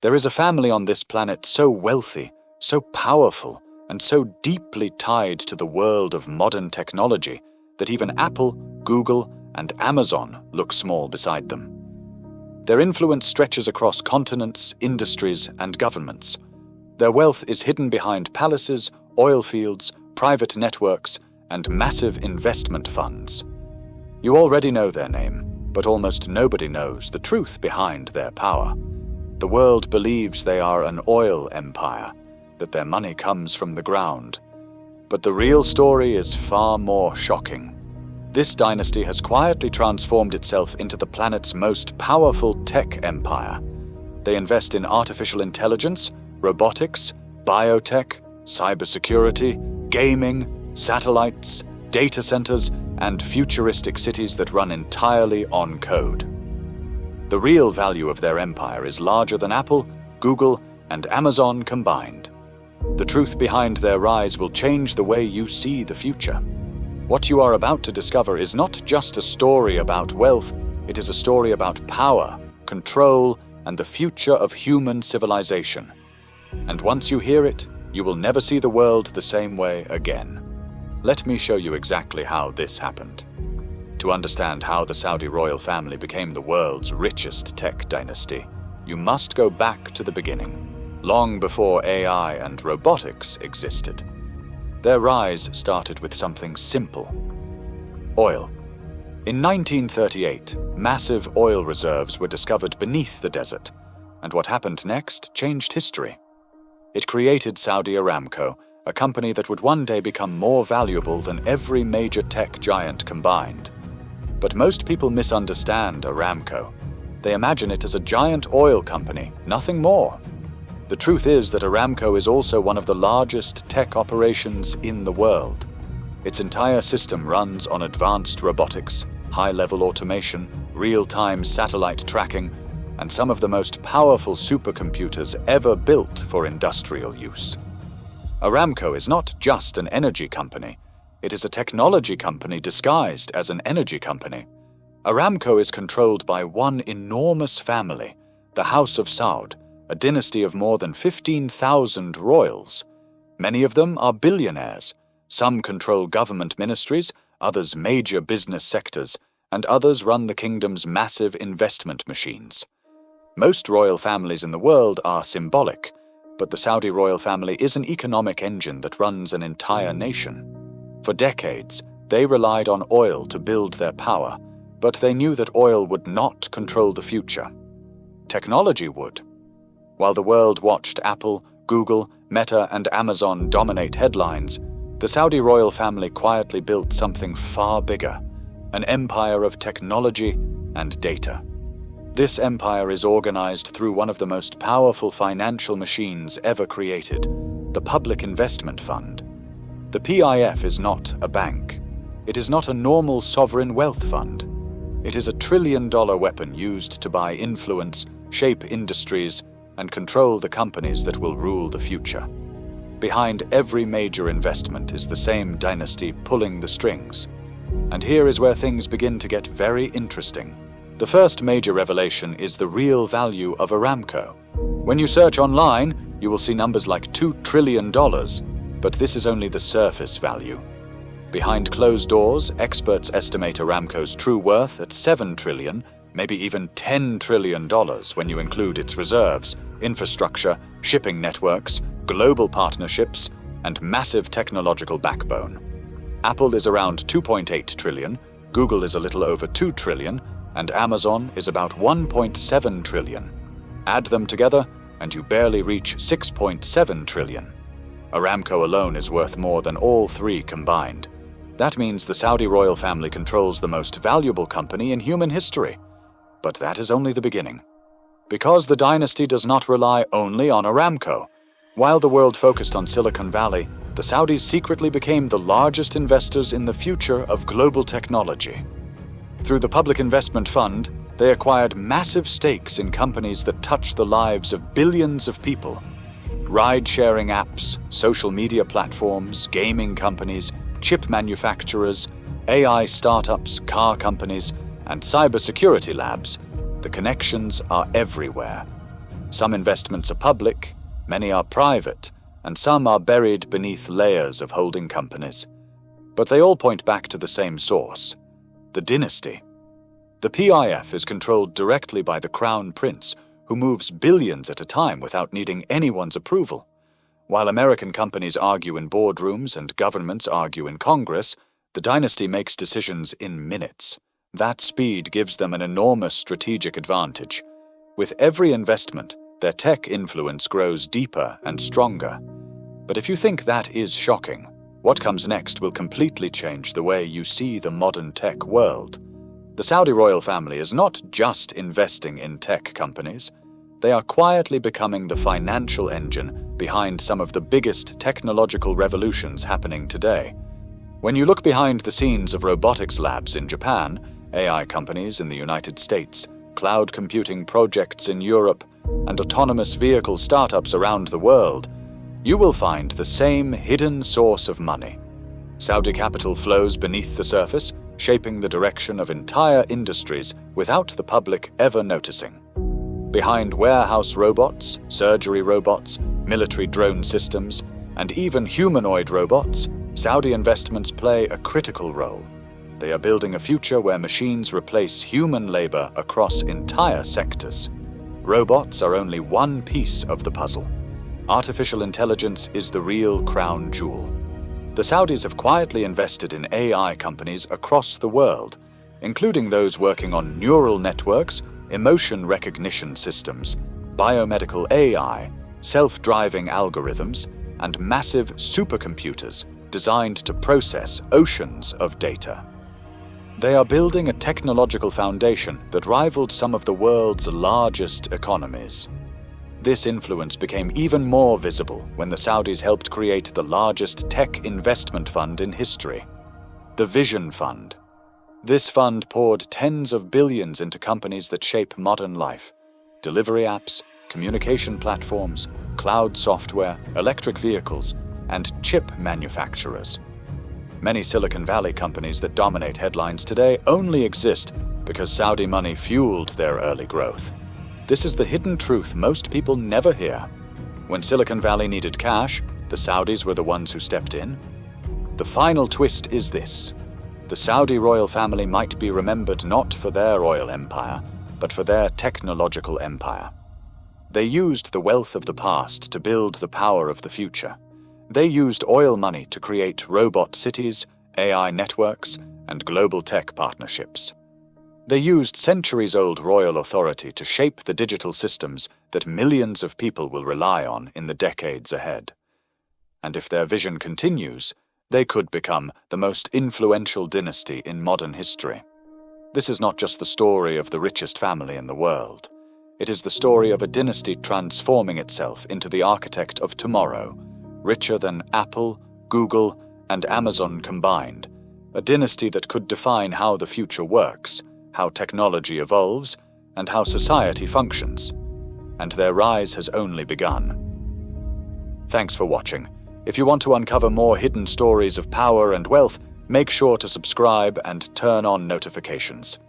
There is a family on this planet so wealthy, so powerful, and so deeply tied to the world of modern technology that even Apple, Google, and Amazon look small beside them. Their influence stretches across continents, industries, and governments. Their wealth is hidden behind palaces, oil fields, private networks, and massive investment funds. You already know their name, but almost nobody knows the truth behind their power. The world believes they are an oil empire, that their money comes from the ground. But the real story is far more shocking. This dynasty has quietly transformed itself into the planet's most powerful tech empire. They invest in artificial intelligence, robotics, biotech, cybersecurity, gaming, satellites, data centers, and futuristic cities that run entirely on code. The real value of their empire is larger than Apple, Google, and Amazon combined. The truth behind their rise will change the way you see the future. What you are about to discover is not just a story about wealth, it is a story about power, control, and the future of human civilization. And once you hear it, you will never see the world the same way again. Let me show you exactly how this happened. To understand how the Saudi royal family became the world's richest tech dynasty, you must go back to the beginning, long before AI and robotics existed. Their rise started with something simple: oil. In 1938, massive oil reserves were discovered beneath the desert, and what happened next changed history. It created Saudi Aramco, a company that would one day become more valuable than every major tech giant combined. But most people misunderstand Aramco. They imagine it as a giant oil company, nothing more. The truth is that Aramco is also one of the largest tech operations in the world. Its entire system runs on advanced robotics, high-level automation, real-time satellite tracking, and some of the most powerful supercomputers ever built for industrial use. Aramco is not just an energy company. It is a technology company disguised as an energy company. Aramco is controlled by one enormous family, the House of Saud, a dynasty of more than 15,000 royals. Many of them are billionaires. Some control government ministries, others major business sectors, and others run the kingdom's massive investment machines. Most royal families in the world are symbolic, but the Saudi royal family is an economic engine that runs an entire nation. For decades, they relied on oil to build their power, but they knew that oil would not control the future. Technology would. While the world watched Apple, Google, Meta, and Amazon dominate headlines, the Saudi royal family quietly built something far bigger, an empire of technology and data. This empire is organized through one of the most powerful financial machines ever created, the Public Investment Fund. The PIF is not a bank. It is not a normal sovereign wealth fund. It is a trillion-dollar weapon used to buy influence, shape industries, and control the companies that will rule the future. Behind every major investment is the same dynasty pulling the strings. And here is where things begin to get very interesting. The first major revelation is the real value of Aramco. When you search online, you will see numbers like $2 trillion, but this is only the surface value. Behind closed doors, experts estimate Aramco's true worth at $7 trillion, maybe even $10 trillion when you include its reserves, infrastructure, shipping networks, global partnerships, and massive technological backbone. Apple is around $2.8 trillion, Google is a little over $2 trillion, and Amazon is about $1.7 trillion. Add them together, and you barely reach $6.7 trillion. Aramco alone is worth more than all three combined. That means the Saudi royal family controls the most valuable company in human history. But that is only the beginning. Because the dynasty does not rely only on Aramco. While the world focused on Silicon Valley, the Saudis secretly became the largest investors in the future of global technology. Through the Public Investment Fund, they acquired massive stakes in companies that touch the lives of billions of people. Ride-sharing apps, social media platforms, gaming companies, chip manufacturers, AI startups, car companies, and cybersecurity labs, the connections are everywhere. Some investments are public, many are private, and some are buried beneath layers of holding companies. But they all point back to the same source: the dynasty. The PIF is controlled directly by the Crown Prince, who moves billions at a time without needing anyone's approval. While American companies argue in boardrooms and governments argue in Congress, the dynasty makes decisions in minutes. That speed gives them an enormous strategic advantage. With every investment, their tech influence grows deeper and stronger. But if you think that is shocking, what comes next will completely change the way you see the modern tech world. The Saudi royal family is not just investing in tech companies. They are quietly becoming the financial engine behind some of the biggest technological revolutions happening today. When you look behind the scenes of robotics labs in Japan, AI companies in the United States, cloud computing projects in Europe, and autonomous vehicle startups around the world, you will find the same hidden source of money. Saudi capital flows beneath the surface, shaping the direction of entire industries without the public ever noticing. Behind warehouse robots, surgery robots, military drone systems, and even humanoid robots, Saudi investments play a critical role. They are building a future where machines replace human labor across entire sectors. Robots are only one piece of the puzzle. Artificial intelligence is the real crown jewel. The Saudis have quietly invested in AI companies across the world, including those working on neural networks, emotion recognition systems, biomedical AI, self-driving algorithms, and massive supercomputers designed to process oceans of data. They are building a technological foundation that rivaled some of the world's largest economies. This influence became even more visible when the Saudis helped create the largest tech investment fund in history, the Vision Fund. This fund poured tens of billions into companies that shape modern life: delivery apps, communication platforms, cloud software, electric vehicles, and chip manufacturers. Many Silicon Valley companies that dominate headlines today only exist because Saudi money fueled their early growth. This is the hidden truth most people never hear. When Silicon Valley needed cash, the Saudis were the ones who stepped in. The final twist is this: the Saudi royal family might be remembered not for their oil empire, but for their technological empire. They used the wealth of the past to build the power of the future. They used oil money to create robot cities, AI networks, and global tech partnerships. They used centuries-old royal authority to shape the digital systems that millions of people will rely on in the decades ahead. And if their vision continues, they could become the most influential dynasty in modern history. This is not just the story of the richest family in the world. It is the story of a dynasty transforming itself into the architect of tomorrow, richer than Apple, Google, and Amazon combined, a dynasty that could define how the future works, how technology evolves, and how society functions. And their rise has only begun. Thanks for watching. If you want to uncover more hidden stories of power and wealth, make sure to subscribe and turn on notifications.